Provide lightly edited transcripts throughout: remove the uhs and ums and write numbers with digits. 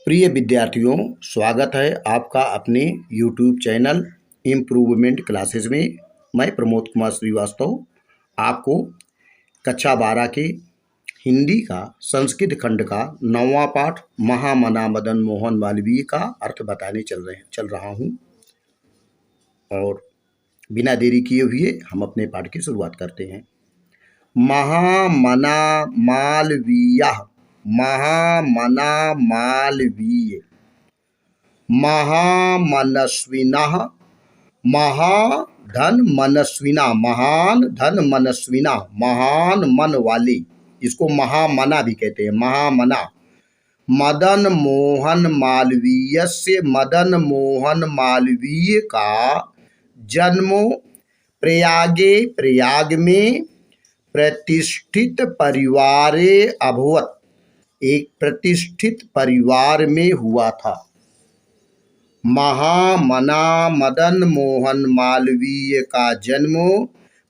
प्रिय विद्यार्थियों, स्वागत है आपका अपने YouTube चैनल इम्प्रूवमेंट क्लासेस में। मैं प्रमोद कुमार श्रीवास्तव आपको कक्षा 12 के हिंदी का संस्कृत खंड का 9वां पाठ महामना मदन मोहन मालवीय का अर्थ बताने चल रहा हूं। और बिना देरी किए हुए हम अपने पाठ की शुरुआत करते हैं। महामना मालवीयः, महामना मालवीय। महामनस्विनः, महाधन मनस्विना, महान धन मनस्विना, महान मन वाले, इसको महामना भी कहते हैं, महामना। मदन मोहन मालवीय से, मदन मोहन मालवीय का जन्म प्रयागे, प्रयाग में प्रतिष्ठित परिवारे अभवत, एक प्रतिष्ठित परिवार में हुआ था। महामना मदन मोहन मालवीय का जन्म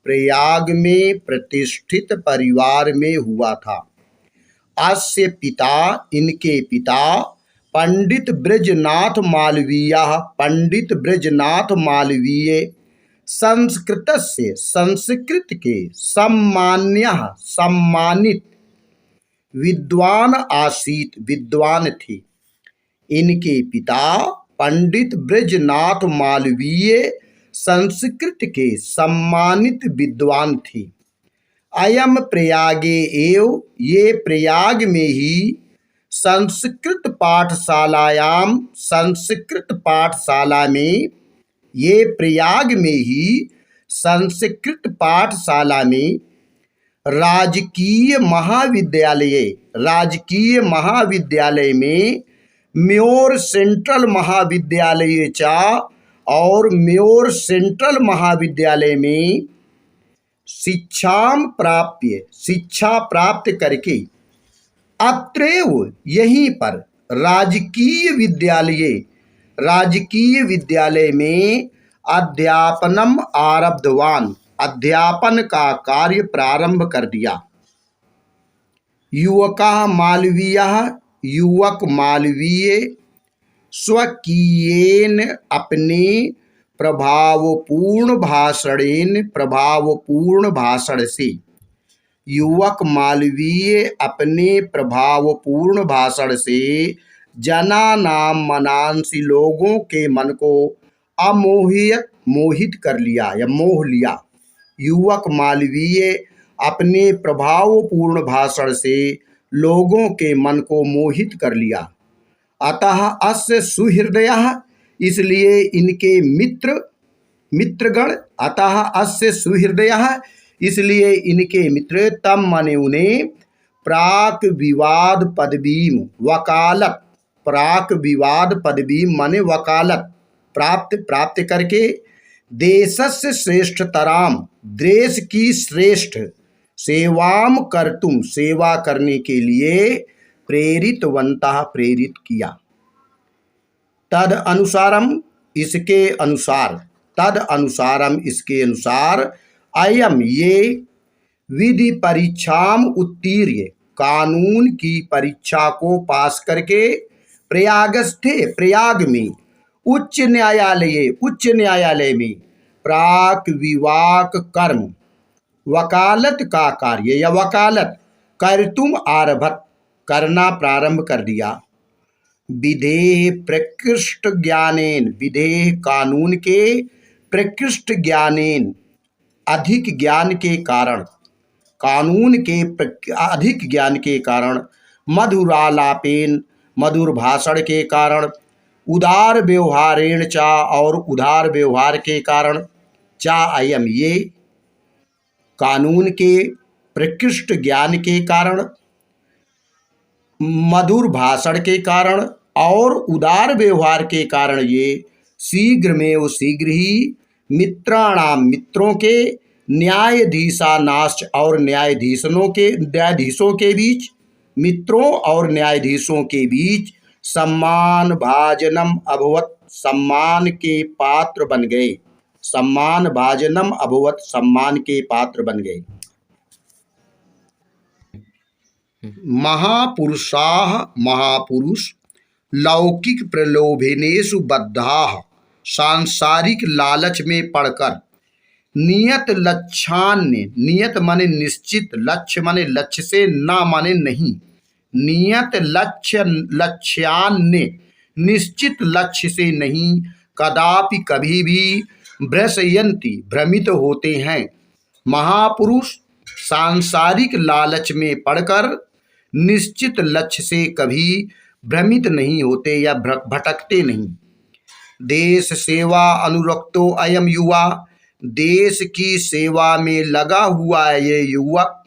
प्रयाग में प्रतिष्ठित परिवार में हुआ था। अस्य पिता, इनके पिता पंडित बृजनाथ मालवीय, पंडित बृजनाथ मालवीय संस्कृत से, संस्कृत के सम्मान्य, सम्मानित विद्वान आसीत, विद्वान थे। इनके पिता पंडित बृजनाथ मालवीय संस्कृत के सम्मानित विद्वान थे। अयम प्रयागे एव, ये प्रयाग में ही संस्कृत पाठशालायाम, संस्कृत पाठशाला में, ये प्रयाग में ही संस्कृत पाठशाला में राजकीय महाविद्यालय, राजकीय महाविद्यालय में म्योर सेंट्रल महाविद्यालय चा, और म्योर सेंट्रल महाविद्यालय में शिक्षाम प्राप्य, शिक्षा प्राप्त करके अत्रैव, यहीं पर राजकीय विद्यालय, राजकीय विद्यालय में अध्यापनम आरब्धवान, अध्यापन का कार्य प्रारंभ कर दिया। युवका मालवीय, युवक मालवीय स्वकीयेन, अपने प्रभावपूर्ण भाषणेन, प्रभावपूर्ण भाषण से, युवक मालवीय अपने प्रभावपूर्ण भाषण से जनानाम मनांसी, लोगों के मन को अमोहित, मोहित कर लिया या मोह लिया। युवक मालवीय अपने प्रभावपूर्ण भाषण से लोगों के मन को मोहित कर लिया। अतः अस्य सुहृदयः, इसलिए इनके मित्रगण, अतः अस्य सुहृदयः, इसलिए इनके मित्र, तम माने उन्हें, प्राक विवाद पदवीम, वकालत, प्राक विवाद पदवीम माने वकालत, प्राप्त करके, देशस्य श्रेष्ठतराम, देश की श्रेष्ठ, सेवाम कर्तुम, सेवा करने के लिए प्रेरितवंतः, प्रेरित किया। तद अनुसारम, इसके अनुसार, तद अनुसारम, इसके अनुसार, अयम, ये विधि परीक्षाम उत्तीर्य, कानून की परीक्षा को पास करके, प्रयागस्थे, प्रयाग में, उच्च न्यायालय, उच्च न्यायालय में प्राक विवाक कर्म, वकालत का कार्य या वकालत कर्तुम आरभत, करना प्रारंभ कर दिया। विधेय प्रकृष्ट ज्ञानेन, विधेय कानून के, प्रकृष्ट ज्ञानेन अधिक ज्ञान के कारण, कानून के अधिक ज्ञान के कारण, मधुरालापेन, मधुर भाषण के कारण, उदार व्यवहारेण चा, और उदार व्यवहार के कारण, चा अयम, ये कानून के प्रकृष्ट ज्ञान के कारण, मधुर भाषण के कारण और उदार व्यवहार के कारण, ये शीघ्र में वो शीघ्र ही मित्राणाम, मित्रों के, न्यायाधीशानाश्च, और न्यायाधीशों के बीच, मित्रों और न्यायाधीशों के बीच सम्मान भाजनम अभवत, सम्मान के पात्र बन गए, सम्मान भाजनम अभवत, सम्मान के पात्र बन गए। महापुरुषाः, महापुरुष लौकिक प्रलोभनेषु बद्धाः सांसारिक लालच में पड़कर नियत लक्ष्यान्य, नियत माने निश्चित, लक्ष्य माने लक्ष्य से, ना माने नहीं, नियत लक्ष्य, लक्ष्यान्य निश्चित लक्ष्य से नहीं, कदापि कभी भी भ्रशयन्ति भ्रमित होते हैं। महापुरुष सांसारिक लालच में पड़कर निश्चित लक्ष्य से कभी भ्रमित नहीं होते या भटकते नहीं। देश सेवा अनुरक्तो अयम युवा, देश की सेवा में लगा हुआ ये युवक,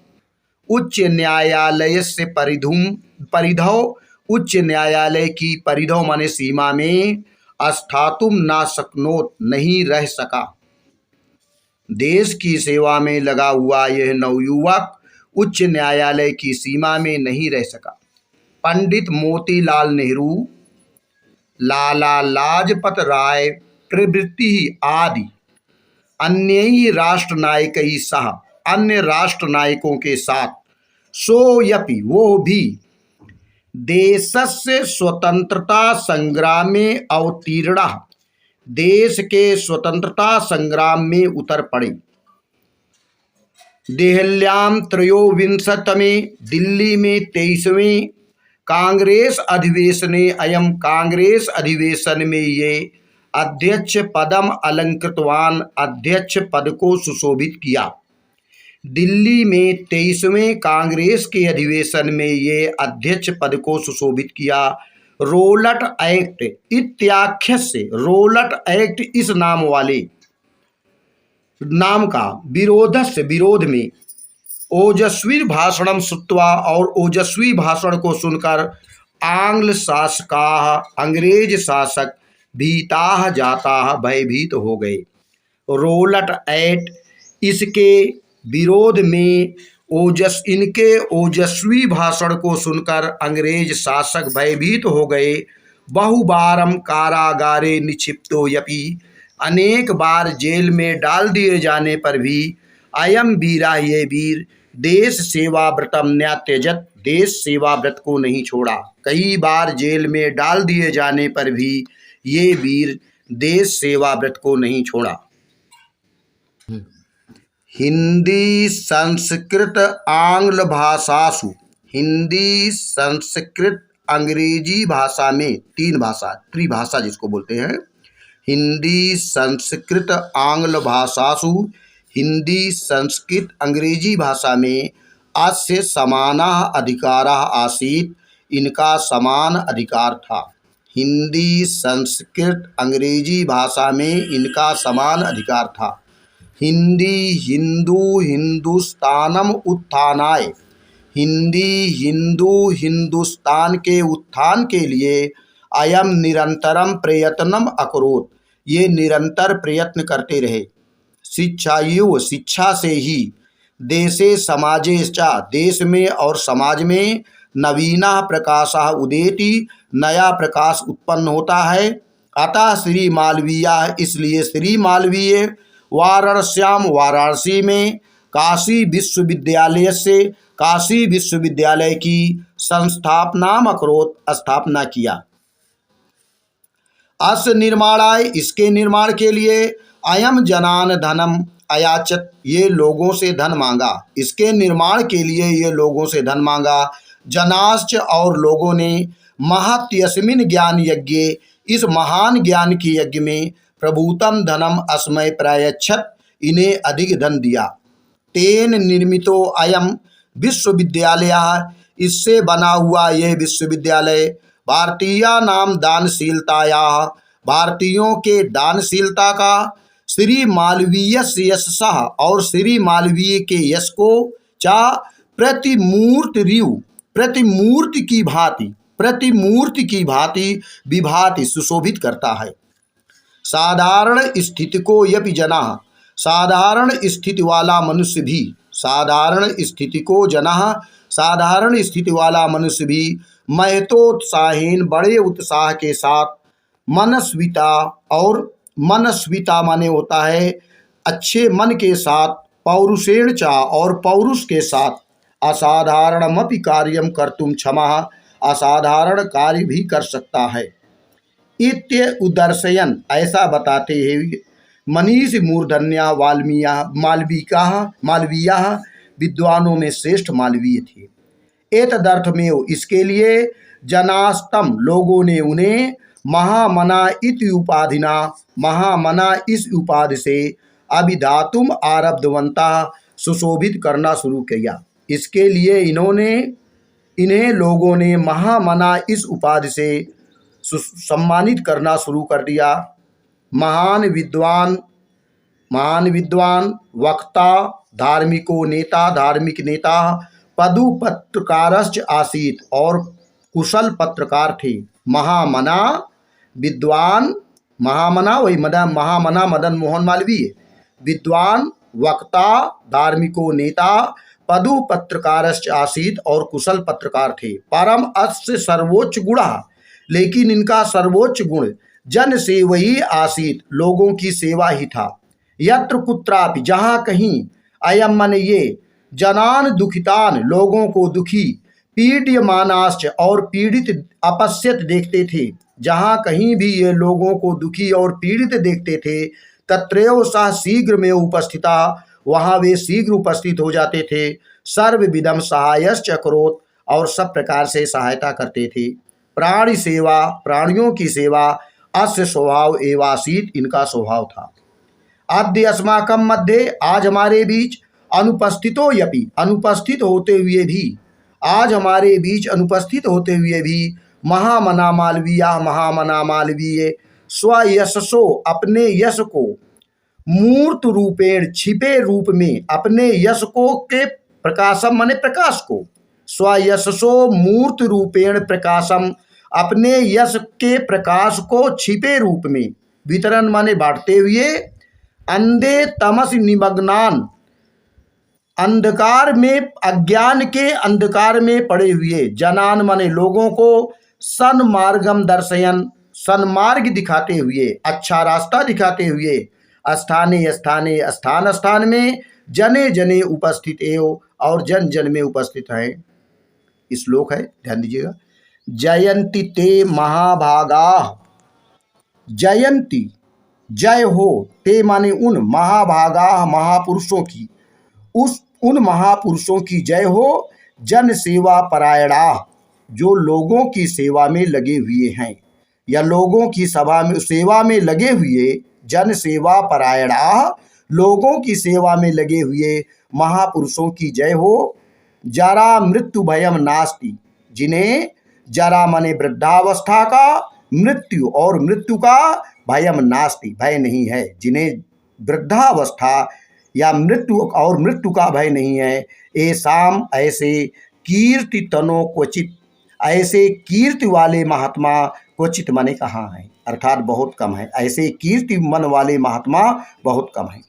उच्च न्यायालय से परिधौ, उच्च न्यायालय की परिधौ माने सीमा में, अस्थातुम ना शक्नोत नहीं रह सका। देश की सेवा में लगा हुआ यह नवयुवक उच्च न्यायालय की सीमा में नहीं रह सका। पंडित मोतीलाल नेहरू, लाला लाजपत राय प्रभृति आदि अन्य राष्ट्र नायक सह, अन्य राष्ट्र नायकों के साथ, सोयपि वो भी, देशस्य स्वतंत्रता संग्राम में अवतीर्ण, देश के स्वतंत्रता संग्राम में उतर पड़े। देहल्याम त्रयोविंशतमे, दिल्ली में 23वें कांग्रेस अधिवेशने अयम, कांग्रेस अधिवेशन में ये अध्यक्ष पदम अलंकृतवान, अध्यक्ष पद को सुशोभित किया। दिल्ली में 23वें कांग्रेस के अधिवेशन में ये अध्यक्ष पद को सुशोभित किया। रोलट एक्ट इत्याख्य से, रोलट एक्ट इस नाम वाले नाम का विरोधस्य, विरोध में, ओजस्वी भाषणम श्रुत्वा, और ओजस्वी भाषण को सुनकर आंग्ल शासका, अंग्रेज शासक भीताः जाताः, भयभीत हो गए। रोलट एक्ट, इसके विरोध में इनके ओजस्वी भाषण को सुनकर अंग्रेज शासक भयभीत हो गए। बहुबारम कारागारे निक्षिप्तो यपि, अनेक बार जेल में डाल दिए जाने पर भी, अयम वीरा, ये वीर, देश सेवा व्रतम न्यत्यजत, देश सेवा व्रत को नहीं छोड़ा। कई बार जेल में डाल दिए जाने पर भी ये वीर देश सेवा व्रत को नहीं छोड़ा। हिंदी संस्कृत आंग्ल भाषासु, हिंदी संस्कृत अंग्रेजी भाषा में, 3 भाषा, त्रिभाषा जिसको बोलते हैं, हिंदी संस्कृत आंग्ल भाषासु, हिंदी संस्कृत अंग्रेजी भाषा में, अस्य समानः अधिकारः आसीत्, इनका समान अधिकार था। हिंदी संस्कृत अंग्रेजी भाषा में इनका समान अधिकार था। हिंदी हिंदू हिंदुस्तानम उत्थानाय, हिंदी हिंदू हिंदुस्तान के उत्थान के लिए अयम निरंतरम प्रयत्नम अकरोत्, ये निरंतर प्रयत्न करते रहे। शिक्षायुः, शिक्षा से ही, देशे समाजे च, देश में और समाज में, नवीना प्रकाशः उदेति, नया प्रकाश उत्पन्न होता है। अतः श्री मालवीय, इसलिए श्री मालवीय, वाराणस्याम, वाराणसी में, काशी विश्वविद्यालय से, काशी विश्वविद्यालय की संस्थापना अकरोत्, स्थापना किया। अस्य निर्माणाय, इसके निर्माण के लिए, अयम जनान धनम अयाचत, ये लोगों से धन मांगा, इसके निर्माण के लिए ये लोगों से धन मांगा। जनाश्च, और लोगों ने, महत्यस्मिन् ज्ञान यज्ञ, इस महान ज्ञान की यज्ञ में, प्रभूतम धनम अस्मै प्रायच्छत, इन्हें अधिक धन दिया। तेन निर्मितो अयम विश्वविद्यालयः, इससे बना हुआ यह विश्वविद्यालय, भारतीया नाम दानशीलताया, भारतीयों के दानशीलता का, श्री मालवीय यशः, और श्री मालवीय के यश को, चा प्रतिमूर्ति रिव, प्रतिमूर्ति की भांति, प्रतिमूर्ति की भांति, विभाति, सुशोभित करता है। साधारण स्थिति को यपि जनाः, साधारण स्थिति वाला मनुष्य भी, साधारण स्थिति को जनाः, साधारण स्थिति वाला मनुष्य भी, महतोत्साहेन, बड़े उत्साह के साथ, मनस्विता, और मनस्विता माने होता है अच्छे मन के साथ, पौरुषेण चा, और पौरुष के साथ, असाधारणमपि कार्यम कर्तुम क्षमः, असाधारण कार्य भी कर सकता है। इत्य उदर्शयन, ऐसा बताते हैं मनीष मूर्धन्या मालवीया विद्वानों में श्रेष्ठ मालवीय थे। एतदर्थमेव, इसके लिए जनास्तम, लोगों ने उन्हें महामना इति उपाधिना, महामना इस उपाधि से अभिधातुम आरब्धवंता, सुशोभित करना शुरू किया। इसके लिए इन्हें लोगों ने महामना इस उपाधि से सम्मानित करना शुरू कर दिया। महान विद्वान, वक्ता, धार्मिक नेता, पदु पत्रकारश्च आसीत, और कुशल पत्रकार थे। महामना विद्वान, महामना वही महामना मदन मोहन मालवीय, विद्वान, वक्ता, धार्मिको नेता, पदु पत्रकारश्च आसीत, और कुशल पत्रकार थे। परम अस्य सर्वोच्च गुण, लेकिन इनका सर्वोच्च गुण जन सेवई आसीत, लोगों की सेवा ही था। यत्र कुत्रापि, जहाँ कहीं, अयम मन ये, जनान दुखितान, लोगों को दुखी, पीड्यमानाश्च, और पीड़ित, अपश्यत, देखते थे। जहाँ कहीं भी ये लोगों को दुखी और पीड़ित देखते थे, तत्रैव सह शीघ्र में उपस्थिता, वहाँ वे शीघ्र उपस्थित हो जाते थे। सर्वविधम सहायश्च करोत, और सब प्रकार से सहायता करते थे। प्राणी सेवा, प्राणियों की सेवा, अस्य स्वभाव एवासीत, इनका स्वभाव था। अद्य अस्माकं मध्ये, आज हमारे बीच, अनुपस्थितो यपि, अनुपस्थित होते हुए भी, आज हमारे बीच अनुपस्थित होते हुए भी, महामना मालवीय स्वयशसो, अपने यश को, मूर्त रूपेण, छिपे रूप में, अपने यश को के प्रकाशम माने प्रकाश को, स्वयशसो मूर्त रूपेण प्रकाशम, अपने यश के प्रकाश को छिपे रूप में, वितरण माने बांटते हुए, अंधे तमस निमग्नान, अंधकार में, अज्ञान के अंधकार में पड़े हुए, जनान माने लोगों को, सन्मार्गम दर्शयन, सन्मार्ग दिखाते हुए, अच्छा रास्ता दिखाते हुए, स्थान में, जने उपस्थित एव, और जन में उपस्थित है। श्लोक है, ध्यान दीजिएगा। जयंती ते महाभागा, जयंती, जय हो, ते माने उन, महाभागा, महापुरुषों की, उन महापुरुषों की जय हो, जन सेवा परायणा, जो लोगों की सेवा में लगे हुए हैं, या लोगों की सेवा में लगे हुए, जन सेवा परायणा, लोगों की सेवा में लगे हुए महापुरुषों की जय हो। जरा मृत्यु भयम नास्ति, जिन्हें जरा माने वृद्धावस्था का, मृत्यु और मृत्यु का, भयम नास्ति, भय नहीं है, जिन्हें वृद्धावस्था या मृत्यु और मृत्यु का भय नहीं है। ऐसाम, ऐसे, कीर्ति तनो क्वचित, ऐसे कीर्ति वाले महात्मा, क्वचित माने कहाँ है, अर्थात बहुत कम है, ऐसे कीर्ति मन वाले महात्मा बहुत कम है।